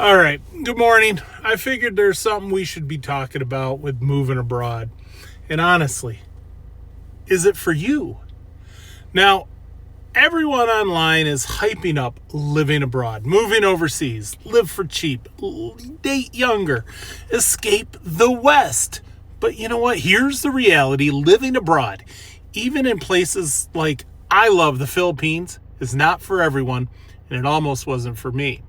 All right, good morning. I figured there's something we should be talking about with moving abroad. And honestly, is it for you? Now, everyone online is hyping up living abroad, moving overseas, live for cheap, date younger, escape the West. But you know what? Here's the reality: living abroad, even in places like I love the Philippines, is not for everyone, and it almost wasn't for me.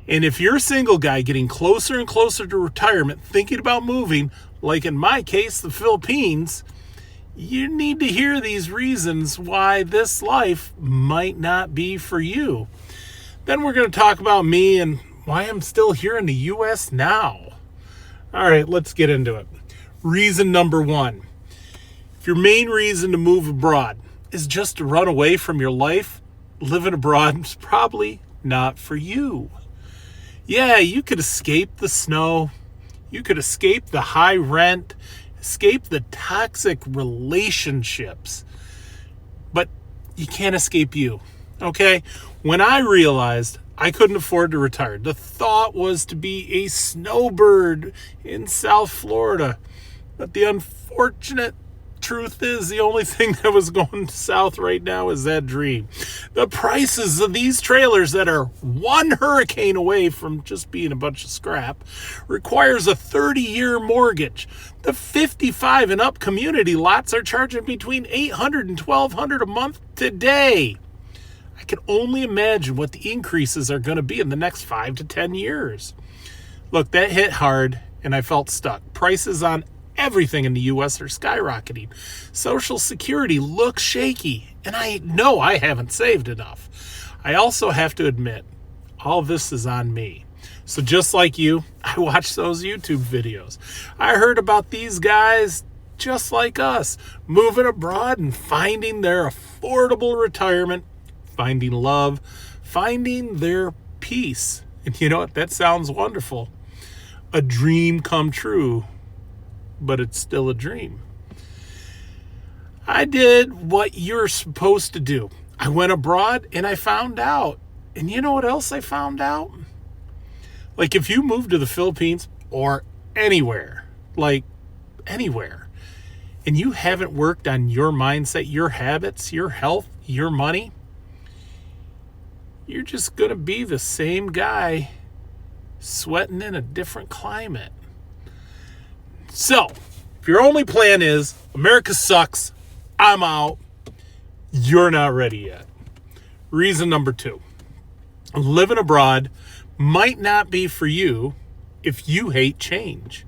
And if you're a single guy getting closer and closer to retirement, thinking about moving, like in my case, the Philippines, you need to hear these reasons why this life might not be for you. Then we're going to talk about me and why I'm still here in the U.S. now. All right, let's get into it. Reason number one. If your main reason to move abroad is just to run away from your life, living abroad is probably not for you. Yeah, you could escape the snow. You could escape the high rent, escape the toxic relationships. But you can't escape you, okay? When I realized I couldn't afford to retire, the thought was to be a snowbird in South Florida. But the unfortunate truth is the only thing that was going south right now is that dream. The prices of these trailers that are one hurricane away from just being a bunch of scrap requires a 30-year mortgage. The 55 and up community lots are charging between $800 and $1,200 a month today. I can only imagine what the increases are going to be in the next 5 to 10 years. Look, that hit hard and I felt stuck. Prices on everything in the U.S. are skyrocketing. Social Security looks shaky, and I know I haven't saved enough. I also have to admit, all this is on me. So just like you, I watched those YouTube videos. I heard about these guys just like us, moving abroad and finding their affordable retirement, finding love, finding their peace. And you know what? That sounds wonderful. A dream come true. But it's still a dream. I did what you're supposed to do. I went abroad and I found out. And you know what else I found out? Like if you move to the Philippines or anywhere, and you haven't worked on your mindset, your habits, your health, your money, you're just going to be the same guy sweating in a different climate. So, if your only plan is, America sucks, I'm out, you're not ready yet. Reason number two, living abroad might not be for you if you hate change.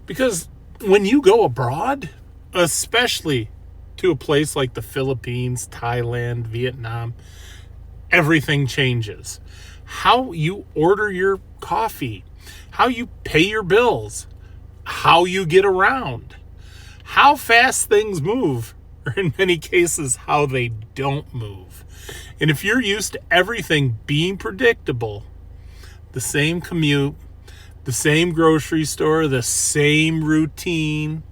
Because when you go abroad, especially to a place like the Philippines, Thailand, Vietnam, everything changes. How you order your coffee, how you pay your bills, how you get around, how fast things move, or in many cases, how they don't move. And if you're used to everything being predictable, the same commute, the same grocery store, the same routine,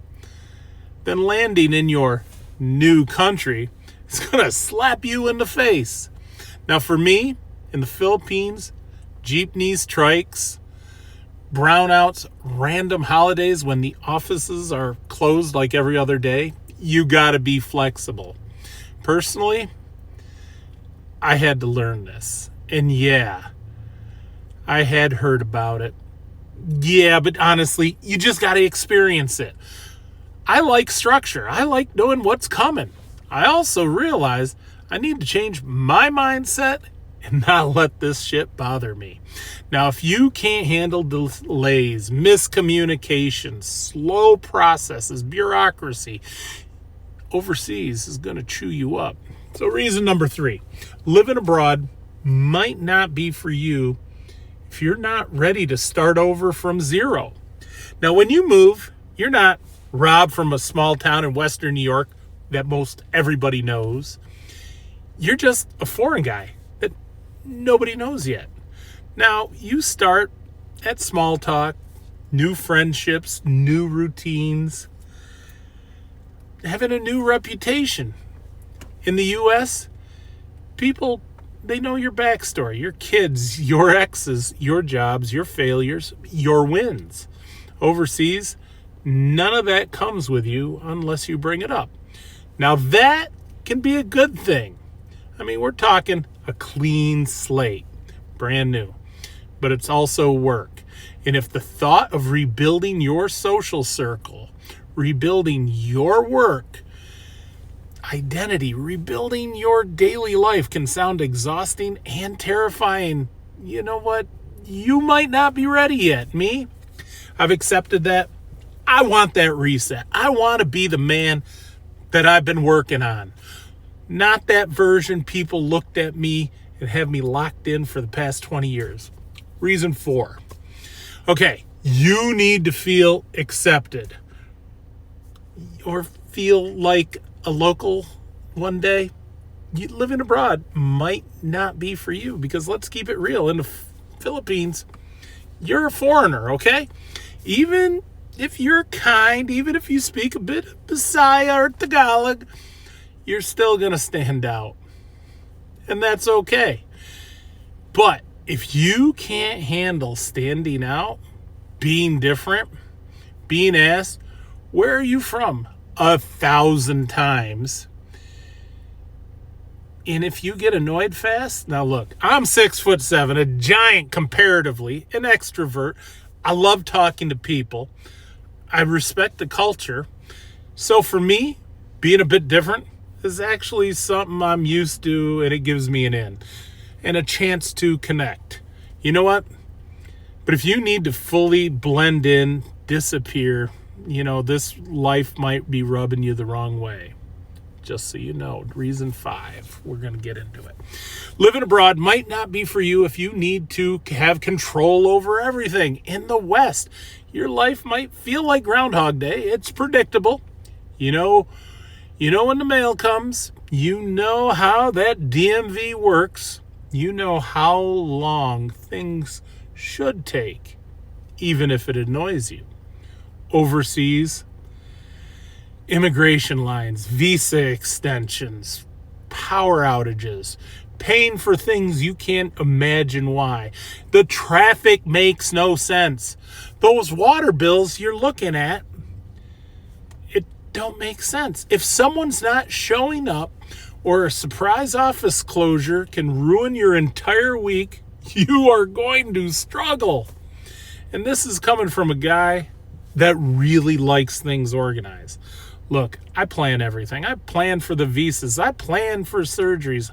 then landing in your new country is going to slap you in the face. Now, for me, in the Philippines, jeepneys, trikes, brownouts, random holidays when the offices are closed like every other day, you got to be flexible. Personally, I had to learn this. And yeah, I had heard about it. Yeah, but honestly, you just got to experience it. I like structure. I like knowing what's coming. I also realize I need to change my mindset and not let this shit bother me. Now, if you can't handle delays, miscommunications, slow processes, bureaucracy, overseas is going to chew you up. So reason number three, living abroad might not be for you if you're not ready to start over from zero. Now, when you move, you're not Rob from a small town in Western New York that most everybody knows. You're just a foreign guy that nobody knows yet. Now, you start at small talk, new friendships, new routines, having a new reputation. In the U.S., people They know your backstory, your kids, your exes, your jobs, your failures, your wins. Overseas, none of that comes with you unless you bring it up. Now that can be a good thing. I mean, we're talking a clean slate, brand new, but it's also work. And if the thought of rebuilding your social circle, rebuilding your work identity, rebuilding your daily life can sound exhausting and terrifying, you know what? You might not be ready yet. Me, I've accepted that. I want that reset. I want to be the man that I've been working on. Not that version people looked at me and have me locked in for the past 20 years. Reason 4. Okay, you need to feel accepted or feel like a local one day. Living abroad might not be for you, because let's keep it real. In the Philippines, you're a foreigner, okay? Even if you're kind, even if you speak a bit of Bisaya or Tagalog, you're still going to stand out. And that's okay. But if you can't handle standing out, being different, being asked, where are you from? 1,000 times. And if you get annoyed fast, now look, I'm 6'7", a giant comparatively, an extrovert. I love talking to people. I respect the culture. So for me, being a bit different is actually something I'm used to, and it gives me an in and a chance to connect. You know what? But if you need to fully blend in, disappear, this life might be rubbing you the wrong way. Just so you know, reason 5, we're going to get into it. Living abroad might not be for you if you need to have control over everything. In the West, your life might feel like Groundhog Day. It's predictable. You know when the mail comes. You know how that DMV works. You know how long things should take, even if it annoys you. Overseas, immigration lines, visa extensions, power outages, paying for things you can't imagine why. The traffic makes no sense. Those water bills you're looking at, it don't make sense. If someone's not showing up, or a surprise office closure can ruin your entire week, you are going to struggle. And this is coming from a guy that really likes things organized. Look, I plan everything. I plan for the visas. I plan for surgeries.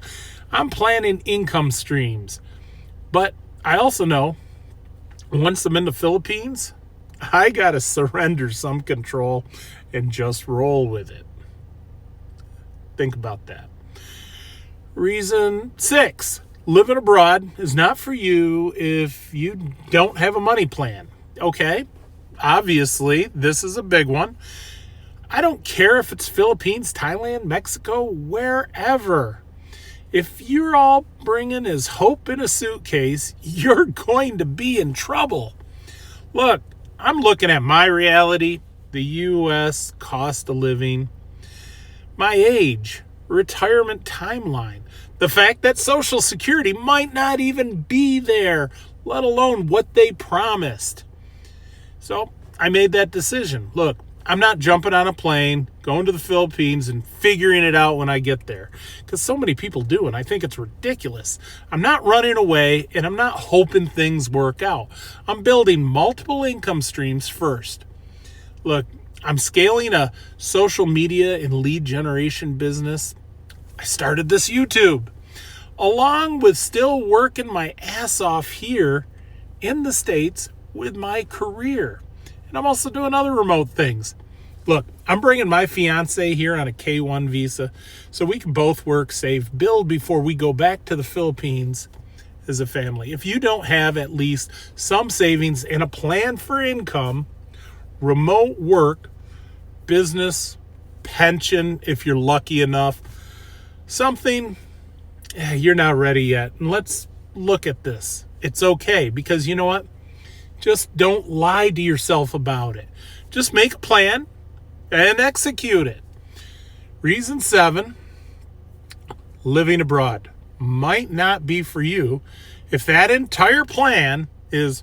I'm planning income streams. But I also know once I'm in the Philippines, I got to surrender some control and just roll with it. Think about that. Reason 6, living abroad is not for you if you don't have a money plan. Okay, obviously, this is a big one. I don't care if it's Philippines, Thailand, Mexico, wherever. If you're all bringing is hope in a suitcase, you're going to be in trouble. Look, I'm looking at my reality, the U.S. cost of living, my age, retirement timeline, the fact that Social Security might not even be there, let alone what they promised. So I made that decision. Look, I'm not jumping on a plane, going to the Philippines, and figuring it out when I get there, because so many people do, and I think it's ridiculous. I'm not running away, and I'm not hoping things work out. I'm building multiple income streams first. Look, I'm scaling a social media and lead generation business. I started this YouTube, along with still working my ass off here in the States with my career. And I'm also doing other remote things. Look, I'm bringing my fiance here on a K-1 visa so we can both work, save, build before we go back to the Philippines as a family. If you don't have at least some savings and a plan for income, remote work, business, pension, if you're lucky enough, something, you're not ready yet. And let's look at this. It's okay, because you know what? Just don't lie to yourself about it. Just make a plan and execute it. Reason 7, living abroad might not be for you if that entire plan is,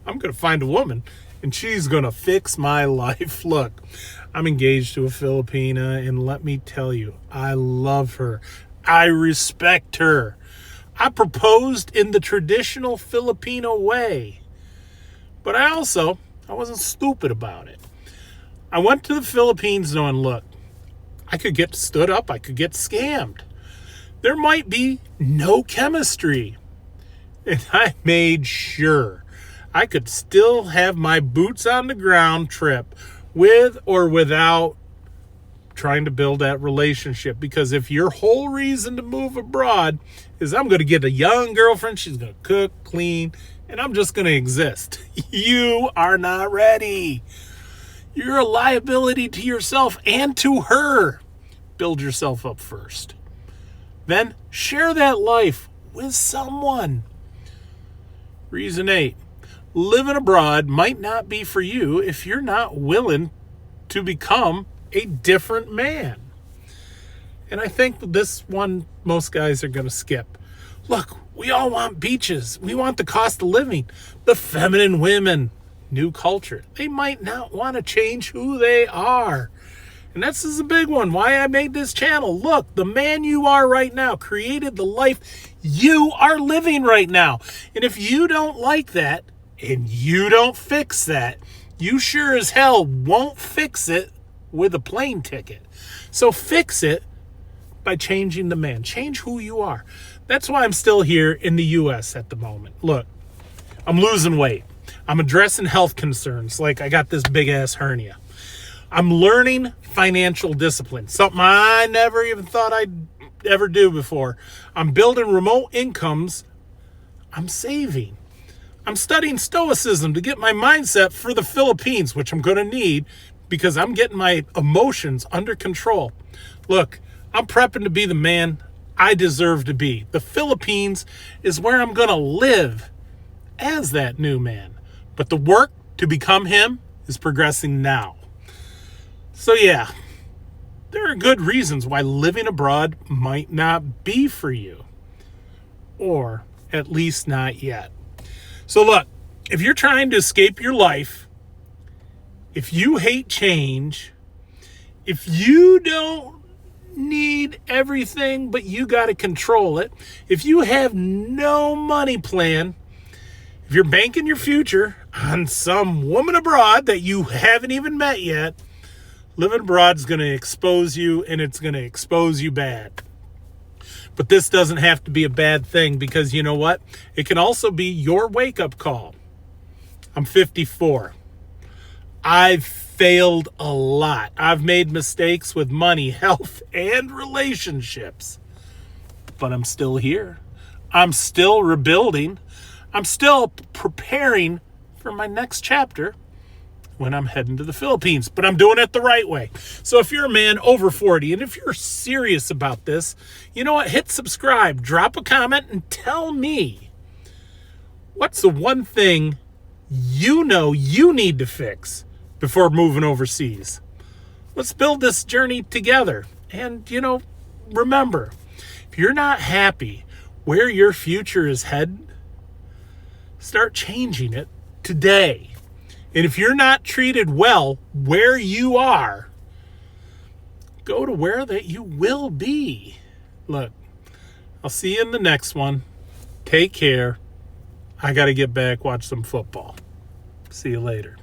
I'm going to find a woman and she's going to fix my life. Look, I'm engaged to a Filipina, and let me tell you, I love her. I respect her. I proposed in the traditional Filipino way, but I wasn't stupid about it. I went to the Philippines knowing, look, I could get stood up, I could get scammed. There might be no chemistry. And I made sure I could still have my boots on the ground trip with or without trying to build that relationship. Because if your whole reason to move abroad is I'm going to get a young girlfriend, she's going to cook, clean, and I'm just going to exist, you are not ready. You're a liability to yourself and to her. Build yourself up first. Then share that life with someone. Reason 8. Living abroad might not be for you if you're not willing to become a different man. And I think this one most guys are going to skip. Look, we all want beaches. We want the cost of living. The feminine women. New culture. They might not want to change who they are. And this is a big one. Why I made this channel. Look, the man you are right now created the life you are living right now. And if you don't like that and you don't fix that, you sure as hell won't fix it with a plane ticket. So fix it by changing the man. Change who you are. That's why I'm still here in the U.S. at the moment. Look, I'm losing weight. I'm addressing health concerns like I got this big ass hernia. I'm learning financial discipline, something I never even thought I'd ever do before. I'm building remote incomes. I'm saving. I'm studying stoicism to get my mindset for the Philippines, which I'm going to need because I'm getting my emotions under control. Look, I'm prepping to be the man I deserve to be. The Philippines is where I'm going to live as that new man. But the work to become him is progressing now. So yeah, there are good reasons why living abroad might not be for you. Or at least not yet. So look, if you're trying to escape your life, if you hate change, if you don't need everything but you got to control it, if you have no money plan, if you're banking your future on some woman abroad that you haven't even met yet, living abroad is going to expose you, and it's going to expose you bad. But this doesn't have to be a bad thing because you know what? It can also be your wake-up call. I'm 54. I've failed a lot. I've made mistakes with money, health, and relationships. But I'm still here. I'm still rebuilding. I'm still preparing for my next chapter when I'm heading to the Philippines, but I'm doing it the right way. So if you're a man over 40 and if you're serious about this, you know what? Hit subscribe, drop a comment, and tell me what's the one thing you know you need to fix before moving overseas. Let's build this journey together. And, remember, if you're not happy where your future is headed, start changing it today. And if you're not treated well where you are, go to where that you will be. Look, I'll see you in the next one. Take care. I got to get back, watch some football. See you later.